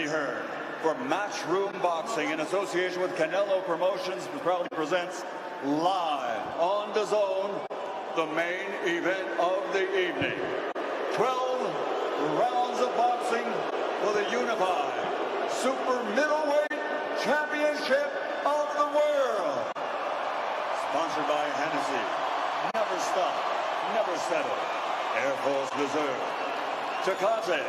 heard. For Matchroom Boxing, in association with Canelo Promotions, proudly presents live on DAZN the main event of the evening. 12 rounds of boxing for the unified super middleweight championship of the world. Sponsored by Hennessy. Never stop, never settle. Air Force Reserve. Tecate.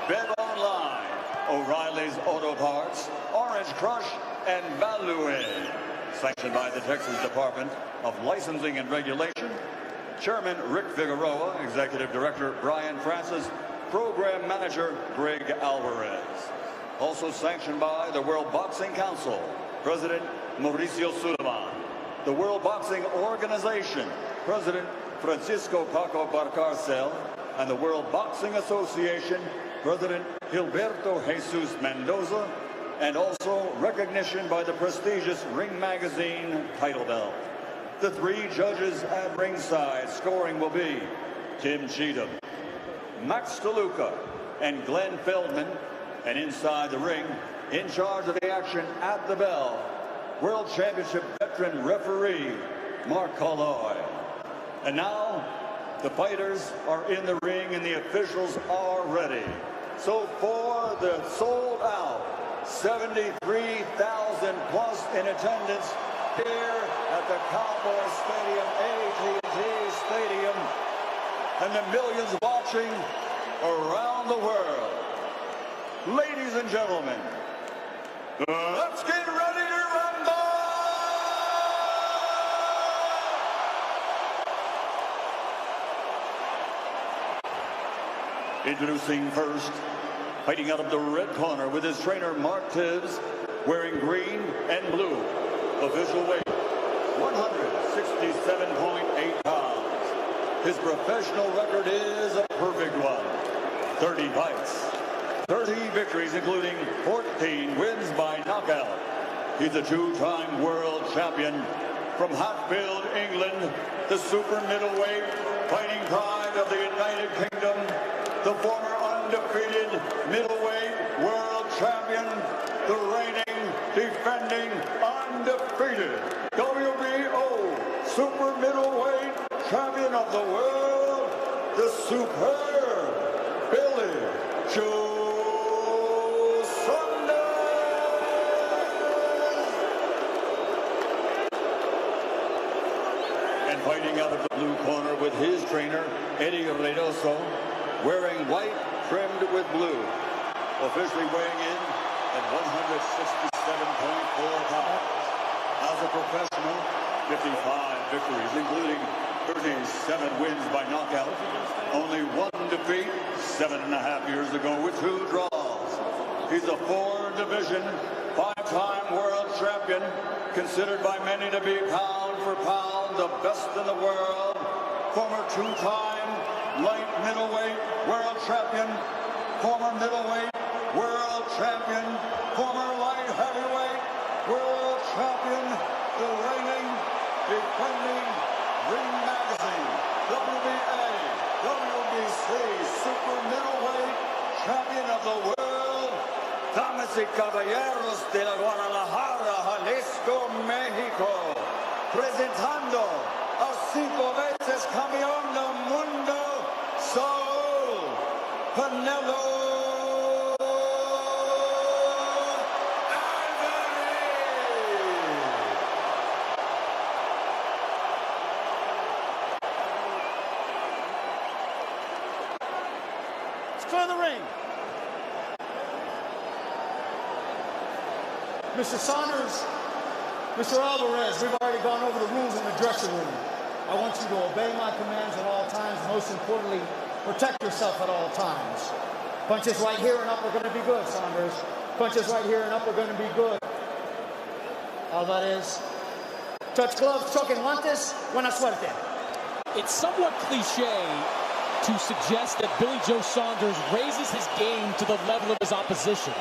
Bet Online. O'Reilly's Auto Parts. Orange Crush and Ballouet. Sanctioned by the Texas Department of Licensing and Regulation. Chairman Rick Figueroa. Executive Director Brian Francis. Program Manager Greg Alvarez. Also sanctioned by the World Boxing Council. President Mauricio Sullivan. The World Boxing Organization. President Francisco Paco Barcarcel. And the World Boxing Association. President Gilberto Jesus Mendoza. And also recognition by the prestigious Ring Magazine title belt. The three judges at ringside scoring will be Tim Cheatham, Max DeLuca, and Glenn Feldman. And inside the ring, in charge of the action at the bell, World Championship veteran referee Mark Colloy. And now, the fighters are in the ring and the officials are ready. So for the sold out 73,000 plus in attendance here at the Cowboy Stadium, AT&T Stadium, and the millions watching around the world. Ladies and gentlemen, let's get ready to rumble! Introducing first, fighting out of the red corner with his trainer Mark Tibbs, wearing green and blue. Official weight, 167.8 pounds. His professional record is a perfect one. 30 fights, 30 victories, including 14 wins by knockout. He's a two-time world champion from Hatfield, England, the super middleweight fighting pride of the United Kingdom, the former undefeated middleweight world champion, the reigning, defending, undefeated WBO super middleweight champion of the world, the superb Billy Joe Saunders. And fighting out of the blue corner with his trainer, Eddie Reynoso, wearing white trimmed with blue, officially weighing in at 167.4 pounds. As a professional, 55 victories, including 37 wins by knockout, only one defeat 7.5 years ago with 2 draws. He's a 4-division, 5-time world champion, considered by many to be pound for pound the best in the world, former 2-time light middleweight world champion, former middleweight world champion, former light heavyweight world champion, the reigning, defending Ring Magazine, WBA, WBC super middleweight champion of the world, damas y caballeros de la Guadalajara, Jalisco, México, presentando al 5 veces campeón del mundo, Saul Canelo Alvarez. Let's clear the ring. Mr. Saunders, Mr. Alvarez, we've already gone over the rules in the dressing room. I want you to obey my commands at all times. Most importantly, protect yourself at all times. Punches right here and up are going to be good, Saunders. Punches right here and up are going to be good. Alvarez. Touch gloves, choque guantes, buena suerte. It's somewhat cliche to suggest that Billy Joe Saunders raises his game to the level of his opposition.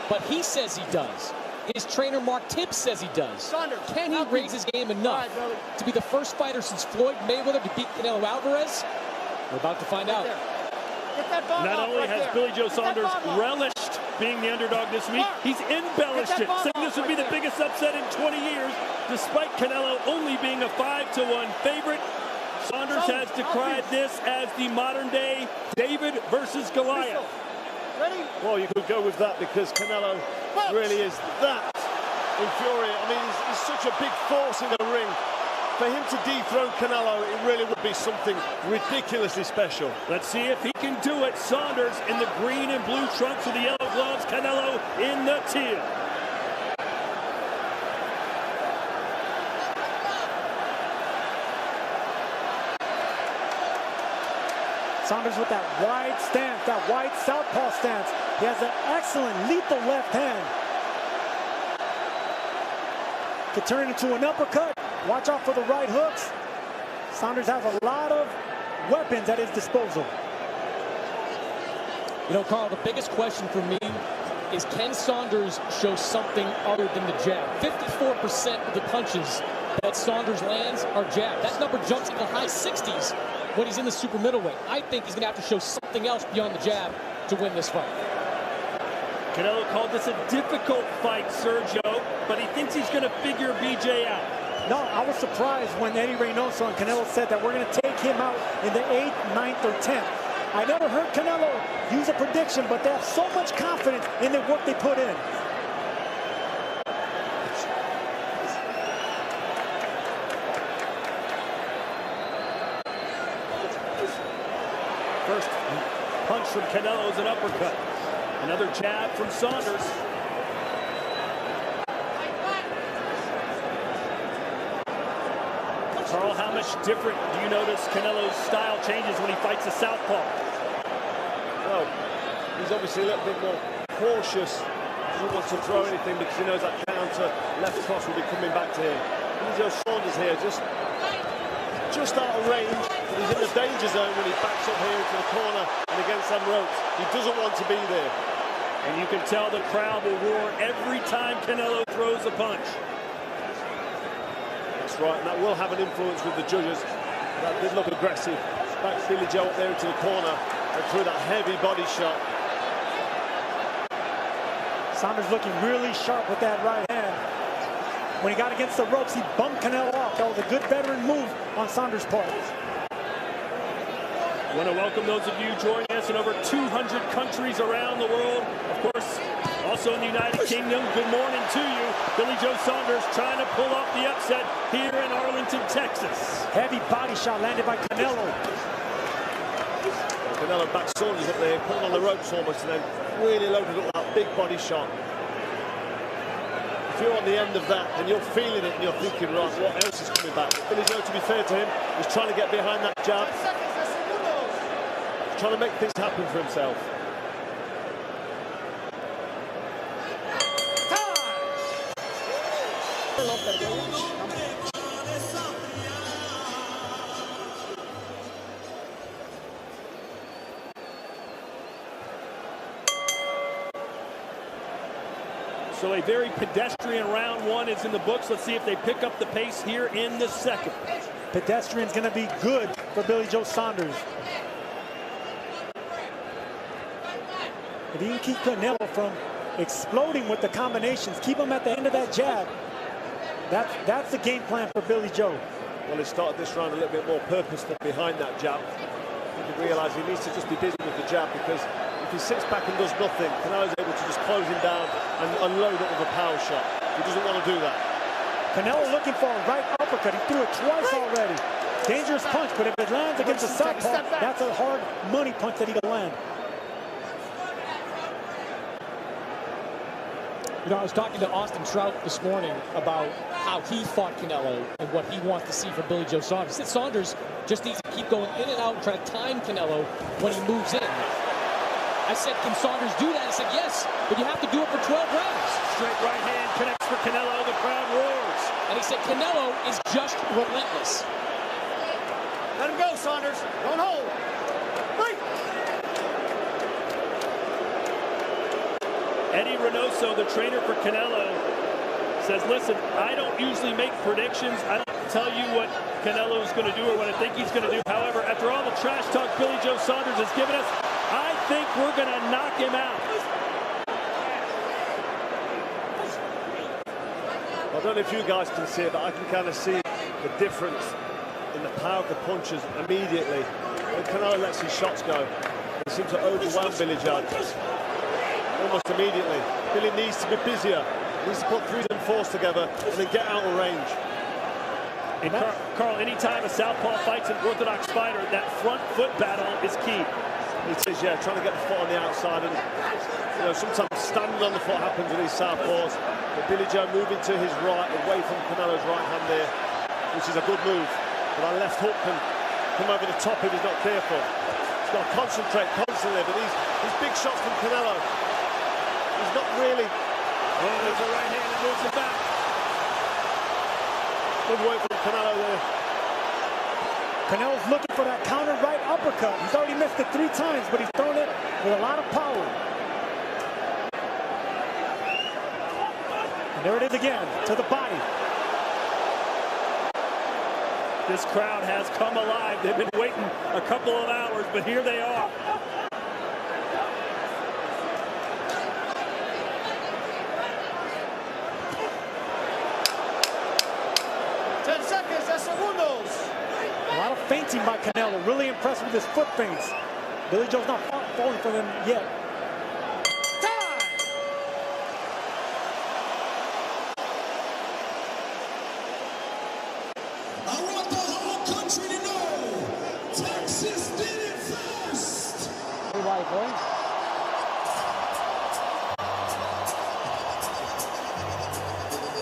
But he says he does. His trainer Mark Tibbs says he does. Saunders, can he raise his game enough to be the first fighter since Floyd Mayweather to beat Canelo Alvarez? We're about to find out. Not only has Billy Joe Saunders relished being the underdog this week, he's embellished it, saying this would be the biggest upset in 20 years, despite Canelo only being a 5-1 favorite. Saunders has decried this as the modern-day David versus Goliath. Ready? Well, you could go with that because Canelo really is that infuriating. I mean, he's such a big force in the ring. For him to dethrone Canelo, it really would be something ridiculously special. Let's see if he can do it. Saunders in the green and blue trunks with the yellow gloves. Canelo in the teal. Saunders with that wide stance, that wide southpaw stance. He has an excellent, lethal left hand. Could turn it into an uppercut. Watch out for the right hooks. Saunders has a lot of weapons at his disposal. You know, Carl, the biggest question for me is, can Saunders show something other than the jab? 54% of the punches that Saunders lands are jab. That number jumps into the high 60s when he's in the super middleweight. I think he's going to have to show something else beyond the jab to win this fight. Canelo called this a difficult fight, Sergio, but he thinks he's going to figure BJ out. No, I was surprised when Eddie Reynoso and Canelo said that we're going to take him out in the 8th, 9th, or 10th. I never heard Canelo use a prediction, but they have so much confidence in the work they put in. First punch from Canelo is an uppercut. Another jab from Saunders. Carl, how much different do you notice Canelo's style changes when he fights a southpaw? Well, he's obviously a little bit more cautious. Doesn't want to throw anything because he knows that counter left cross will be coming back to him. Billy Joe Saunders here just out of range. He's in the danger zone when he backs up here into the corner and against them ropes. He doesn't want to be there. And you can tell the crowd will roar every time Canelo throws a punch. That's right, and that will have an influence with the judges. That did look aggressive. Backs Billy Joe up there into the corner and threw that heavy body shot. Saunders looking really sharp with that right hand. When he got against the ropes, he bumped Canelo off. That was a good veteran move on Saunders' part. I want to welcome those of you joining us in over 200 countries around the world. Of course, also in the United Kingdom, good morning to you. Billy Joe Saunders trying to pull off the upset here in Arlington, Texas. Heavy body shot landed by Canelo. Canelo backed Saunders up there, put him on the ropes almost, and then really loaded up that big body shot. If you're on the end of that and you're feeling it and you're thinking, right, what else is coming back? Billy Joe, to be fair to him, was trying to get behind that jab. Trying to make things happen for himself. So a very pedestrian round one is in the books. Let's see if they pick up the pace here in the second. Pedestrian's going to be good for Billy Joe Saunders. If he can keep Canelo from exploding with the combinations, keep him at the end of that jab, that's the game plan for Billy Joe. Well, he started this round a little bit more purposeful behind that jab. He can realise he needs to just be busy with the jab, because if he sits back and does nothing, Canelo's able to just close him down and unload it with a power shot. He doesn't want to do that. Canelo looking for a right uppercut. He threw it twice already. Dangerous punch, but if it lands against a southpaw, that's a hard money punch that he can land. You know, I was talking to Austin Trout this morning about how he fought Canelo and what he wants to see from Billy Joe Saunders. He said Saunders just needs to keep going in and out and try to time Canelo when he moves in. I said, can Saunders do that? He said, yes, but you have to do it for 12 rounds. Straight right hand connects for Canelo. The crowd roars. And he said Canelo is just relentless. Let him go, Saunders. Don't hold. Wait. Eddie Reynoso, the trainer for Canelo, says, listen, I don't usually make predictions. I don't tell you what Canelo is going to do or what I think he's going to do. However, after all the trash talk Billy Joe Saunders has given us, I think we're going to knock him out. I don't know if you guys can see it, but I can kind of see the difference in the power of the punches immediately. When Canelo lets his shots go, he seems to overwhelm Billy Joe almost immediately. Billy needs to be busier. He needs to put 3s and 4s together and then get out of range. And Carl, anytime a southpaw fights an orthodox fighter, that front foot battle is key. It is, yeah, trying to get the foot on the outside, and you know, sometimes standing on the foot happens with these southpaws. But Billy Joe moving to his right, away from Canelo's right hand there, which is a good move. But that left hook can come over the top if he's not careful. He's got to concentrate constantly, but these big shots from Canelo, he's not really. Oh, there's a right hand that moves it back. Good work from Canelo there. Canelo's looking for that counter right uppercut. He's already missed it 3 times, but he's thrown it with a lot of power. And there it is again, to the body. This crowd has come alive. They've been waiting a couple of hours, but here they are. A lot of feinting by Canelo. Really impressed with his foot feints. Billy Joe's not falling for them yet. Time! I want the whole country to know Texas did it first.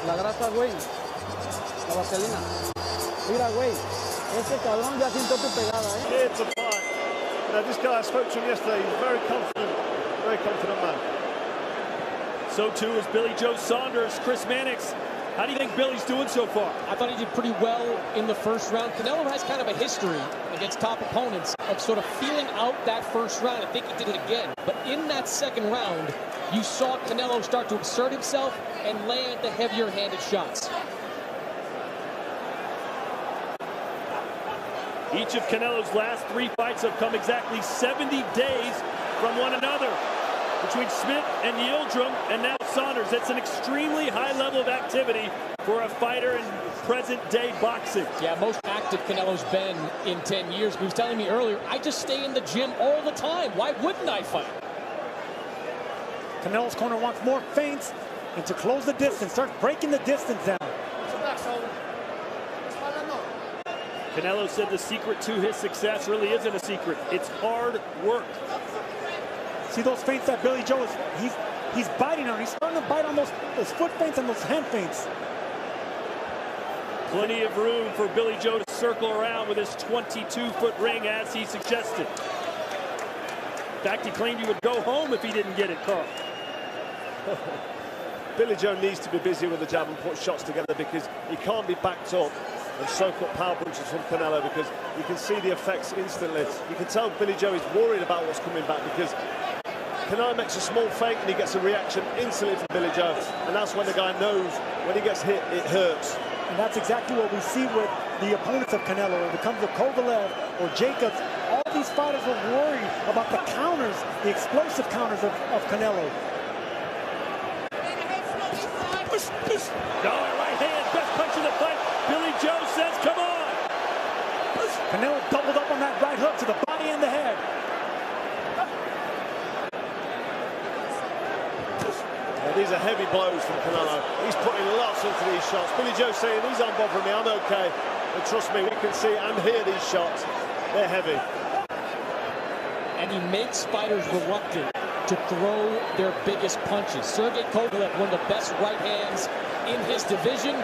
La grasa, güey. La vaselina. Mira, güey. Este cabrón ya sintió tu pegada, ¿eh? Here to fight. Now, this guy, I spoke to him yesterday. He's very confident man. So too is Billy Joe Saunders. Chris Mannix, how do you think Billy's doing so far? I thought he did pretty well in the first round. Canelo has kind of a history against top opponents of sort of feeling out that first round. I think he did it again. But in that second round, you saw Canelo start to exert himself and land the heavier-handed shots. Each of Canelo's last 3 fights have come exactly 70 days from one another. Between Smith and Yildirim and now Saunders, that's an extremely high level of activity for a fighter in present-day boxing. Yeah, most active Canelo's been in 10 years. He was telling me earlier, I just stay in the gym all the time. Why wouldn't I fight? Canelo's corner wants more feints and to close the distance, start breaking the distance down. Canelo said the secret to his success really isn't a secret. It's hard work. See those feints that Billy Joe is, he's biting on. He's starting to bite on those foot feints and those hand feints. Plenty of room for Billy Joe to circle around with his 22-foot ring as he suggested. In fact, he claimed he would go home if he didn't get it, Carl. Billy Joe needs to be busy with the jab and put shots together, because he can't be backed up and soak up power punches from Canelo, because you can see the effects instantly. You can tell Billy Joe is worried about what's coming back, because Canelo makes a small feint and he gets a reaction instantly from Billy Joe, and that's when the guy knows when he gets hit, it hurts. And that's exactly what we see with the opponents of Canelo. If it comes to Kovalev or Jacobs, all these fighters are worried about the counters, the explosive counters of Canelo. Right hand, best punch of the fight. Billy Joe says, come on. Canelo doubled up on that right hook to the body and the head. Yeah, these are heavy blows from Canelo. He's putting lots into these shots. Billy Joe saying, these aren't bothering me, I'm okay. But trust me, we can see and hear these shots. They're heavy. And he makes fighters reluctant to throw their biggest punches. Sergey Kovalev, one of the best right hands in his division.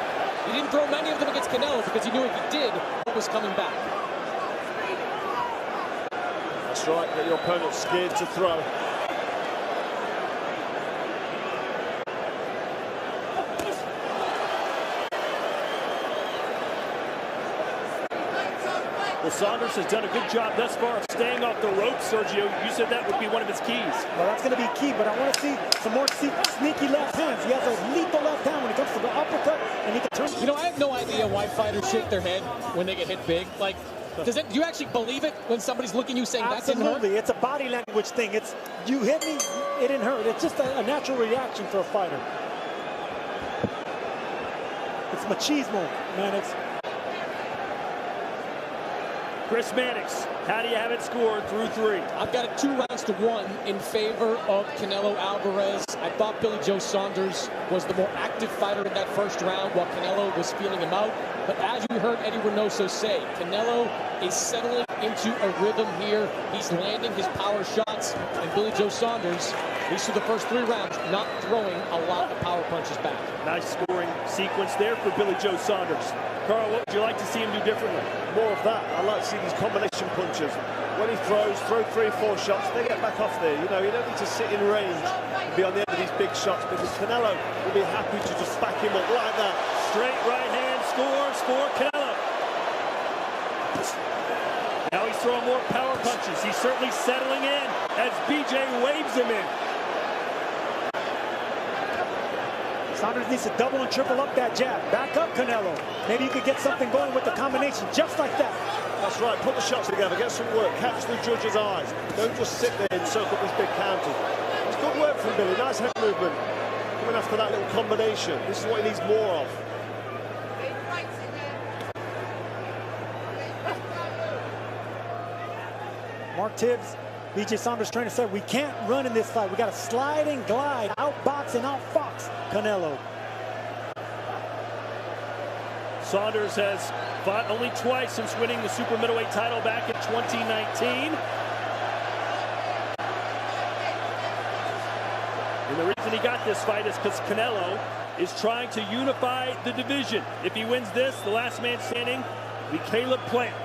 He didn't throw many of them against Canelo because he knew if he did, what was coming back. That's right, get your opponent scared to throw. Well, Saunders has done a good job thus far of staying off the ropes, Sergio. You said that would be one of his keys. Well, that's going to be key, but I want to see some more sneaky left hands. He has a lethal left hand when it comes to the uppercut, and he can turn. You know, I have no idea why fighters shake their head when they get hit big. Like, do you actually believe it when somebody's looking at you saying that didn't hurt? Absolutely. It's a body language thing. It's, you hit me, it didn't hurt. It's just a natural reaction for a fighter. It's machismo, Mannix. Chris Mannix, how do you have it scored through 3? I've got it 2-1 in favor of Canelo Alvarez. I thought Billy Joe Saunders was the more active fighter in that first round while Canelo was feeling him out. But as you heard Eddie Reynoso say, Canelo is settling into a rhythm here. He's landing his power shots, and Billy Joe Saunders, at least through the first 3 rounds, not throwing a lot of power punches back. Nice scoring sequence there for Billy Joe Saunders. Carl, what would you like to see him do differently? More of that. I like to see these combination punches. When he throw 3 or 4 shots, they get back off there. You know, you don't need to sit in range and be on the end of these big shots, because Canelo will be happy to just back him up like that. Straight right hand scores for Canelo. Now he's throwing more power punches. He's certainly settling in as BJ waves him in. Saunders needs to double and triple up that jab. Back up, Canelo. Maybe you could get something going with the combination just like that. That's right. Put the shots together. Get some work. Catch the judge's eyes. Don't just sit there and soak up these big counters. It's good work from Billy. Nice head movement. Coming after that little combination. This is what he needs more of. Mark Tibbs, BJ Saunders trainer, said we can't run in this fight. We got to slide and glide, outbox and outfox Canelo. Saunders has fought only twice since winning the super middleweight title back in 2019. And the reason he got this fight is because Canelo is trying to unify the division. If he wins this, the last man standing will be Caleb Plant.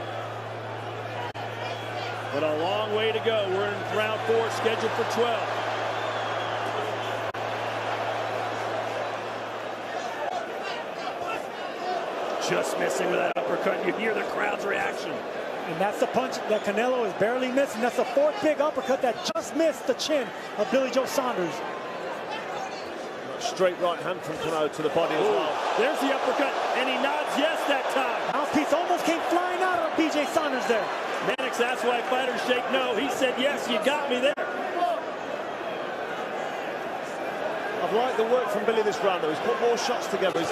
But a long way to go. We're in round 4, scheduled for 12. Just missing with that uppercut. You hear the crowd's reaction. And that's the punch that Canelo is barely missing. That's the 4th big uppercut that just missed the chin of Billy Joe Saunders. Straight right hand from Canelo to the body as well. There's the uppercut, and he nods yes that time. Mouthpiece almost came flying out of BJ Saunders there. Mannix asked why fighters shake no. He said, yes, you got me there. I've liked the work from Billy this round, though. He's put more shots together. He's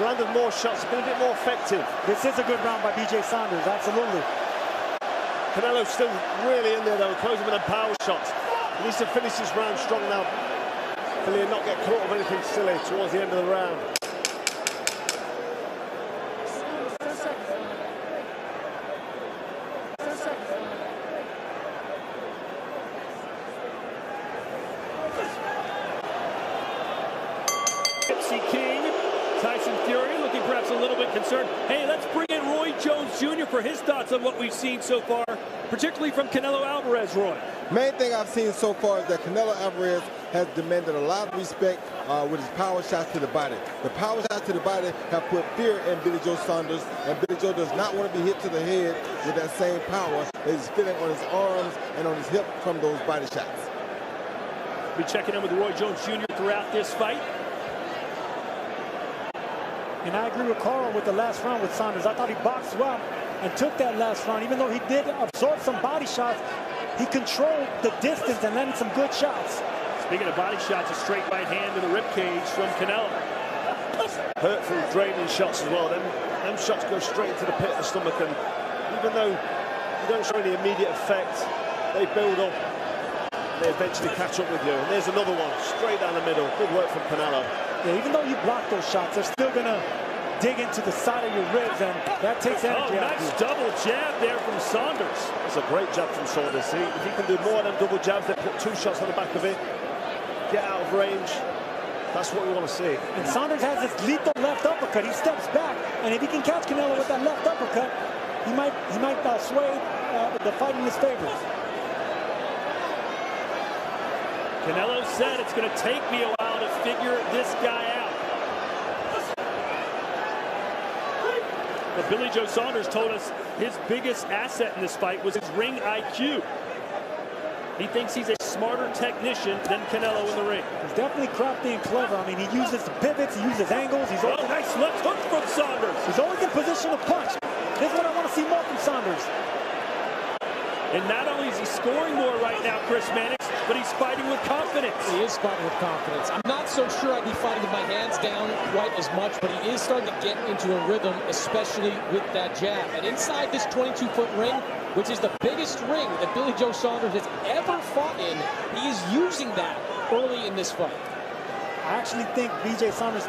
landed more shots. He's been a bit more effective. This is a good round by BJ Saunders, absolutely. Canelo's still really in there, though, closing with them power shots. He needs to finish this round strong now. Billy and not get caught with anything silly towards the end of the round. A little bit concerned. Hey, let's bring in Roy Jones Jr. for his thoughts on what we've seen so far, particularly from Canelo Alvarez, Roy. Main thing I've seen so far is that Canelo Alvarez has demanded a lot of respect with his power shots to the body. The power shots to the body have put fear in Billy Joe Saunders, and Billy Joe does not want to be hit to the head with that same power that he's feeling on his arms and on his hip from those body shots. We'll be checking in with Roy Jones Jr. throughout this fight. And I agree with Carl with the last round with Saunders. I thought he boxed well and took that last round. Even though he did absorb some body shots, he controlled the distance and landed some good shots. Speaking of body shots, a straight right hand to the ribcage from Canelo. Hurt from draining shots as well. Them shots go straight into the pit of the stomach, and even though you don't show any immediate effect, they build up and they eventually catch up with you. And there's another one, straight down the middle. Good work from Canelo. Yeah, even though you block those shots, they're still going to dig into the side of your ribs, and that takes energy out of you. Nice double jab there from Saunders. That's a great jab from Saunders. See, if he can do more than double jabs, they put 2 shots on the back of it, get out of range. That's what we want to see. And Saunders has this lethal left uppercut. He steps back, and if he can catch Canelo with that left uppercut, he might sway the fight in his favor. Canelo said it's going to take me a while to figure this guy out. But Billy Joe Saunders told us his biggest asset in this fight was his ring IQ. He thinks he's a smarter technician than Canelo in the ring. He's definitely crafty and clever. I mean, he uses the pivots, he uses angles. He's always nice left hook from Saunders. He's always in position to punch. This is what I want to see more from Saunders. And not only is he scoring more right now, Chris Mannix, but he's fighting with confidence. He is fighting with confidence. I'm not so sure I'd be fighting with my hands down quite as much, but he is starting to get into a rhythm, especially with that jab. And inside this 22-foot ring, which is the biggest ring that Billy Joe Saunders has ever fought in, he is using that early in this fight. I actually think BJ Saunders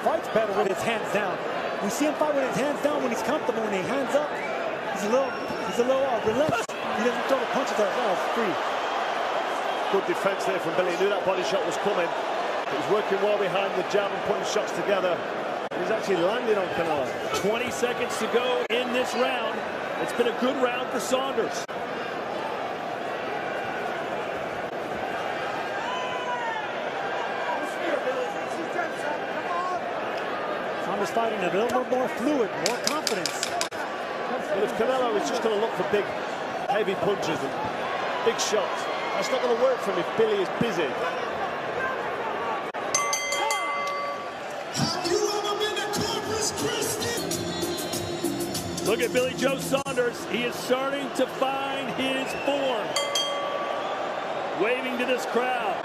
fights better with his hands down. We see him fight with his hands down when he's comfortable. When he hands up, he's a little relentless. He doesn't throw the punches as free. Good defense there from Billy. He knew that body shot was coming. He was working well behind the jab and putting shots together. He's actually landing on Canelo. 20 seconds to go in this round. It's been a good round for Saunders. Saunders fighting a little more fluid, more confidence. But if Canelo is just going to look for big, heavy punches and big shots, that's not going to work for him if Billy is busy. Have you ever been to Corpus Christi? Look at Billy Joe Saunders. He is starting to find his form. Waving to this crowd.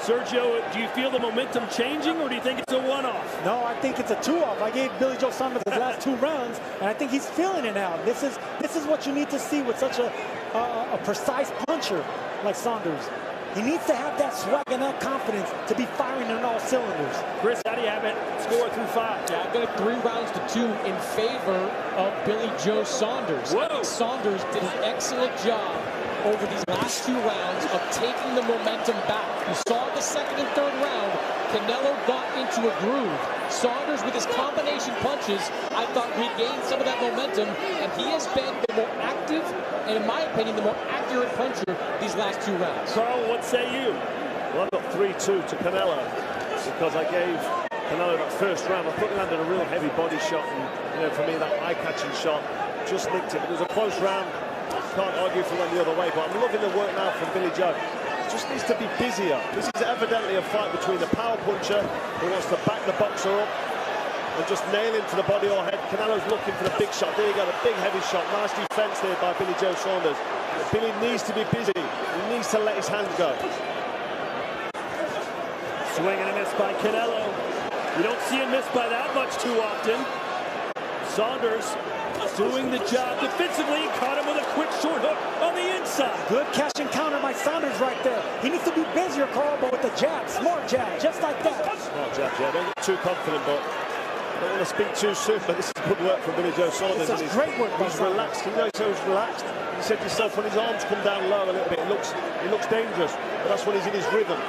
Sergio, do you feel the momentum changing, or do you think it's a one-off? No, I think it's a two-off. I gave Billy Joe Saunders his last 2 rounds, and I think he's feeling it now. This is what you need to see with such a precise puncher like Saunders. He needs to have that swag and that confidence to be firing on all cylinders. Chris, how do you have it score through 5? Yeah, I've got it 3 rounds to 2 in favor of Billy Joe Saunders. Whoa. I think Saunders did an excellent job over these last 2 rounds of taking the momentum back. You saw the 2nd and 3rd round, Canelo got into a groove. Saunders, with his combination punches, I thought regained some of that momentum, and he has been the more active, and in my opinion, the more accurate puncher these last 2 rounds. Carl, what say you? Well, I've got 3-2 to Canelo because I gave Canelo that first round. I thought he landed a real heavy body shot, and for me, that eye-catching shot just nicked it. It was a close round. Can't argue if it went the other way, but I'm loving the work now from Billy Joe. He just needs to be busier. This is evidently a fight between the power puncher who wants to back the boxer up and just nail him to the body or head. Canelo's looking for the big shot. There you go, the big heavy shot. Nice defense there by Billy Joe Saunders. But Billy needs to be busy. He needs to let his hands go. Swing and a miss by Canelo. You don't see him miss by that much too often. Saunders doing the job defensively. Caught him with a quick short hook on the inside. Good catch and counter by Saunders right there. He needs to be busier, Carl, but with the jab, smart jab, just like that. Smart jab, yeah. Don't get too confident, but I don't want to speak too soon, but this is good work from Billy Joe Saunders. It's great work by He's Saunders. relaxed. You know, so he's relaxed. You said to yourself, when his arms come down low a little bit, it looks dangerous, but that's when he's in his rhythm.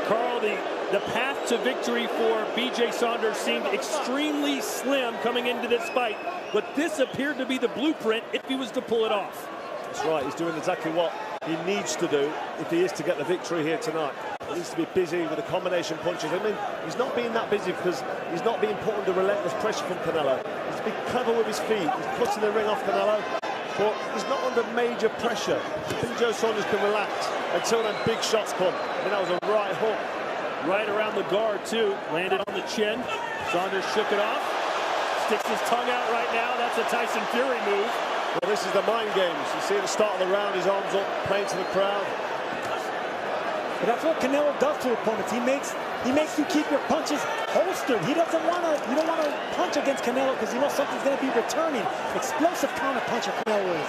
Carl, the path to victory for BJ Saunders seemed extremely slim coming into this fight, but this appeared to be the blueprint if he was to pull it off. That's right, he's doing exactly what he needs to do if he is to get the victory here tonight. He needs to be busy with the combination punches. I mean, he's not being that busy because he's not being put under relentless pressure from Canelo. He's being clever with his feet. He's cutting the ring off Canelo, but he's not under major pressure. Billy Joe Saunders can relax until them big shots come. I mean, that was a right hook. Right around the guard, too. Landed on the chin. Saunders shook it off. Sticks his tongue out right now. That's a Tyson Fury move. Well, this is the mind games. You see at the start of the round, his arms up, playing to the crowd. But that's what Canelo does to opponents. He makes you keep your punches holstered. You don't want to punch against Canelo because you know something's going to be returning. Explosive counter puncher Canelo is.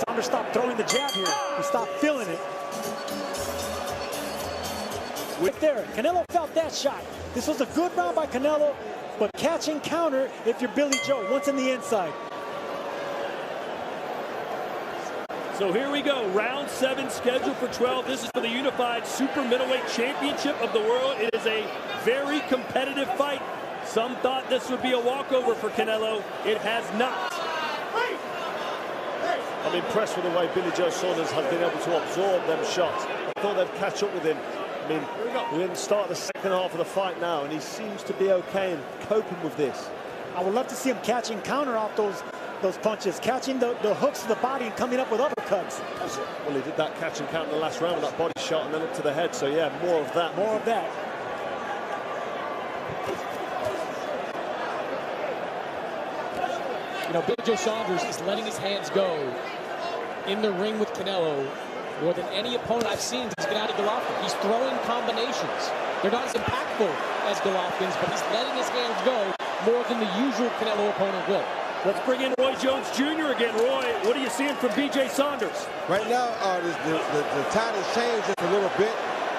Saunders stopped throwing the jab here. He stopped feeling it. Right there, Canelo felt that shot. This was a good round by Canelo, but catch and counter if you're Billy Joe, once in the inside. So here we go, round 7 scheduled for 12. This is for the unified super middleweight championship of the world. It is a very competitive fight. Some thought this would be a walkover for Canelo. It has not. I'm impressed with the way Billy Joe Saunders has been able to absorb them shots. I thought they'd catch up with him. I mean, we're in the start of the second half of the fight now, and he seems to be okay in coping with this. I would love to see him catching counter off those punches, catching the hooks to the body and coming up with uppercuts. Well, he did that catch and count in the last round with that body shot and then up to the head. So, yeah, more of that. More of that. You know, Billy Joe Saunders is letting his hands go in the ring with Canelo more than any opponent I've seen since Gennady Golovkin. He's throwing combinations. They're not as impactful as Golovkin's, but he's letting his hands go more than the usual Canelo opponent will. Let's bring in Roy Jones Jr. again. Roy, what are you seeing from B.J. Saunders? Right now, the tide has changed just a little bit.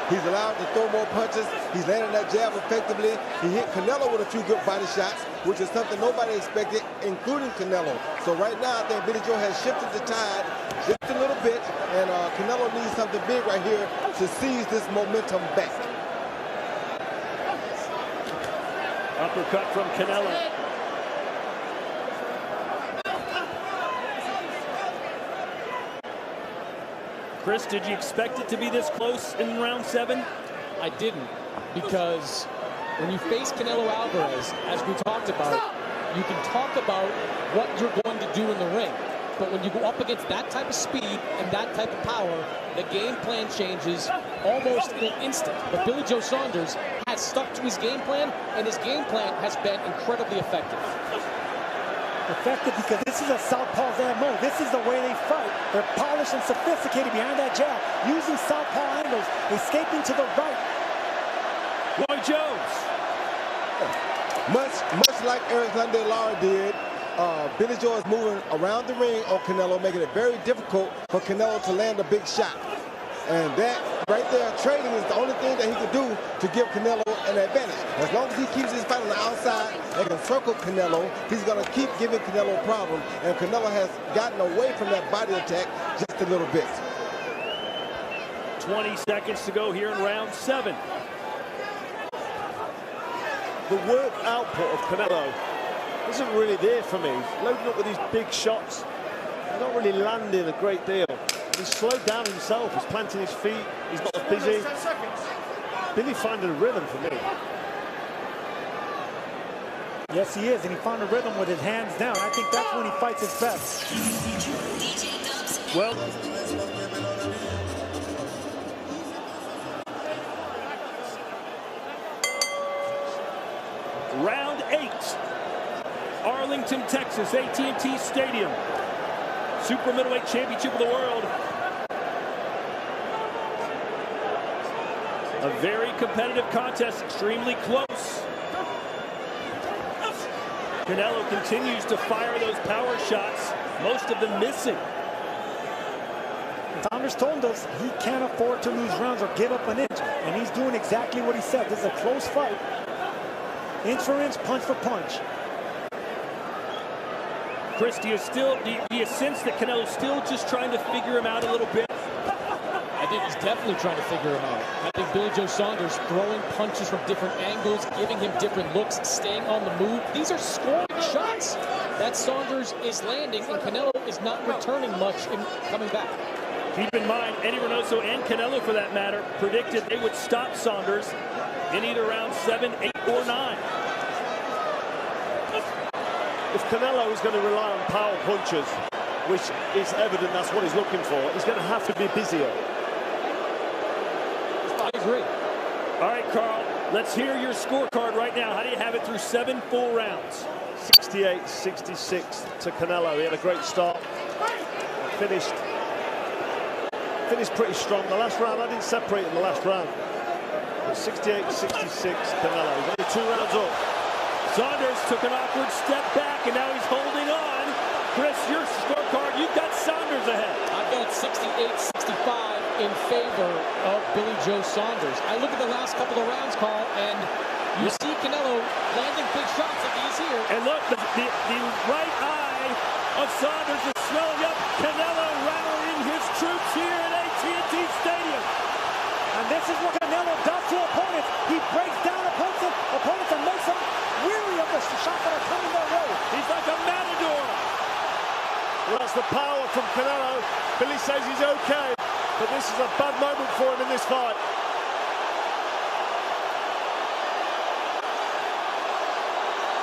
He's allowed to throw more punches. He's landing that jab effectively. He hit Canelo with a few good body shots, which is something nobody expected, including Canelo. So right now, I think Billy Joe has shifted the tide just a little bit, and Canelo needs something big right here to seize this momentum back. Uppercut from Canelo. Chris, did you expect it to be this close in round 7? I didn't, because when you face Canelo Alvarez, as we talked about, you can talk about what you're going to do in the ring. But when you go up against that type of speed and that type of power, the game plan changes almost in an instant. But Billy Joe Saunders has stuck to his game plan, and his game plan has been incredibly effective. Effective because this is a southpaw's MO. This is the way they fight. They're polished and sophisticated behind that jab, using southpaw angles, escaping to the right. Roy Jones. Much like Eric Lara did, Billy Joe is moving around the ring on Canelo, making it very difficult for Canelo to land a big shot. And that right there, trading is the only thing that he can do to give Canelo an advantage. As long as he keeps his fight on the outside and can circle Canelo, he's going to keep giving Canelo a problem. And Canelo has gotten away from that body attack just a little bit. 20 seconds to go here in round 7. The work output of Canelo isn't really there for me. He's loading up with these big shots. He's not really landing a great deal. He's slowed down himself. He's planting his feet. He's not as busy. Billy finding a rhythm for me. Yes, he is, and he found a rhythm with his hands down. I think that's when he fights his best. Well, round 8, Arlington, Texas, AT&T Stadium. Super middleweight championship of the world. A very competitive contest, extremely close. Canelo continues to fire those power shots, most of them missing. Saunders told us he can't afford to lose rounds or give up an inch, and he's doing exactly what he said. This is a close fight. Inch for inch, punch for punch. Chris, do you sense that Canelo's still just trying to figure him out a little bit? I think he's definitely trying to figure him out. I think Billy Joe Saunders throwing punches from different angles, giving him different looks, staying on the move. These are scoring shots that Saunders is landing, and Canelo is not returning much in coming back. Keep in mind, Eddie Reynoso and Canelo, for that matter, predicted they would stop Saunders in either round 7, 8, or 9. If Canelo is going to rely on power punches, which is evident that's what he's looking for, he's going to have to be busier. I agree. All right, Carl, let's hear your scorecard right now. How do you have it through 7 full rounds? 68-66 to Canelo. He had a great start. Finished pretty strong. The last round, I didn't separate in the last round. But 68-66 Canelo. He's only 2 rounds up. Saunders took an awkward step back, and now he's holding on. Chris, your scorecard, you've got Saunders ahead. I've got 68-65 in favor of Billy Joe Saunders. I look at the last couple of rounds, Carl, and you see Canelo landing big shots like he's here. And look, the right eye of Saunders is swelling up. Canelo rallying his troops here at AT&T Stadium. And this is what Canelo does to opponents. He breaks down opponents and makes them weary Watch the power from Canelo. Billy says he's okay, but this is a bad moment for him in this fight.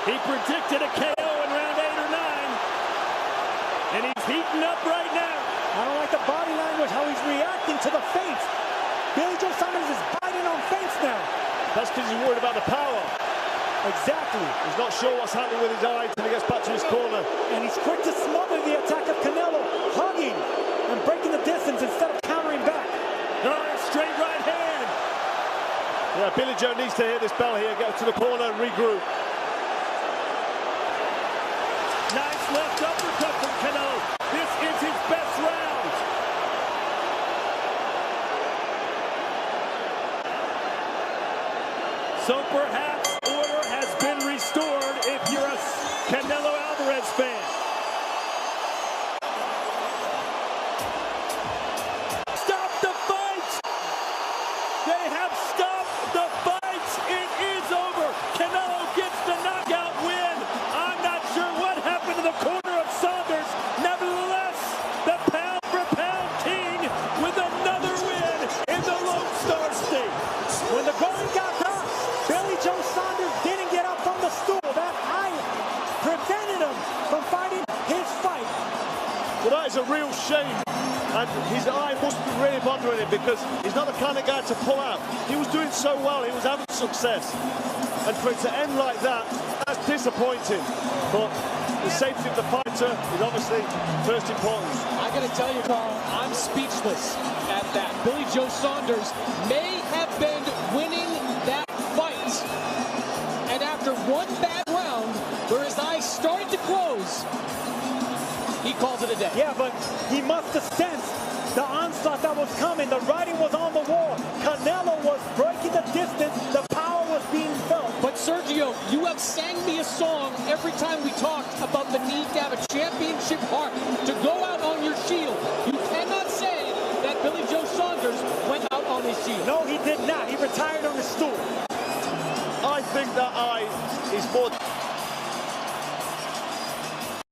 He predicted a KO in round 8 or 9, and he's heating up right now. I don't like the body language, how he's reacting to the feints. Billy Joe Saunders is biting on feints now. That's because he's worried about the power. Exactly. He's not sure what's happening with his eye until he gets back to his corner. And he's quick to smother the attack of Canelo, hugging and breaking the distance instead of countering back. Straight right hand. Yeah, Billy Joe needs to hear this bell here, get to the corner and regroup. Nice left uppercut from Canelo. This is his best round. So perhaps order has been restored if you're a Canelo Alvarez fan. Stop the fight! They have stopped the fight. It is over. Canelo gets the knockout win. I'm not sure what happened to the corner of Saunders. Nevertheless, the pound-for-pound king with another win in the Lone Star State. When the going got tough, Billy Joe Saunders didn't get up from the stool. That eye prevented him from fighting his fight. Well, that is a real shame. And his eye must be really bothering him because he's not the kind of guy to pull out. He was doing so well, he was having success. And for it to end like that, that's disappointing. But the safety of the fighter is obviously first importance. I gotta tell you, Carl, I'm speechless at that. Billy Joe Saunders may have been winning that fight. And after one bad round, where his eyes started to close, he calls it a day. Yeah, but he must have sensed the onslaught that was coming. The writing was on the wall. Canelo was breaking the distance. The power was being felt. But Sergio, you have sang me a song every time we talked about the need to have a championship heart, to go out on your shield. You cannot say that Billy Joe Saunders went out on his shield. No, he did not. He retired on his stool. I think that eye is more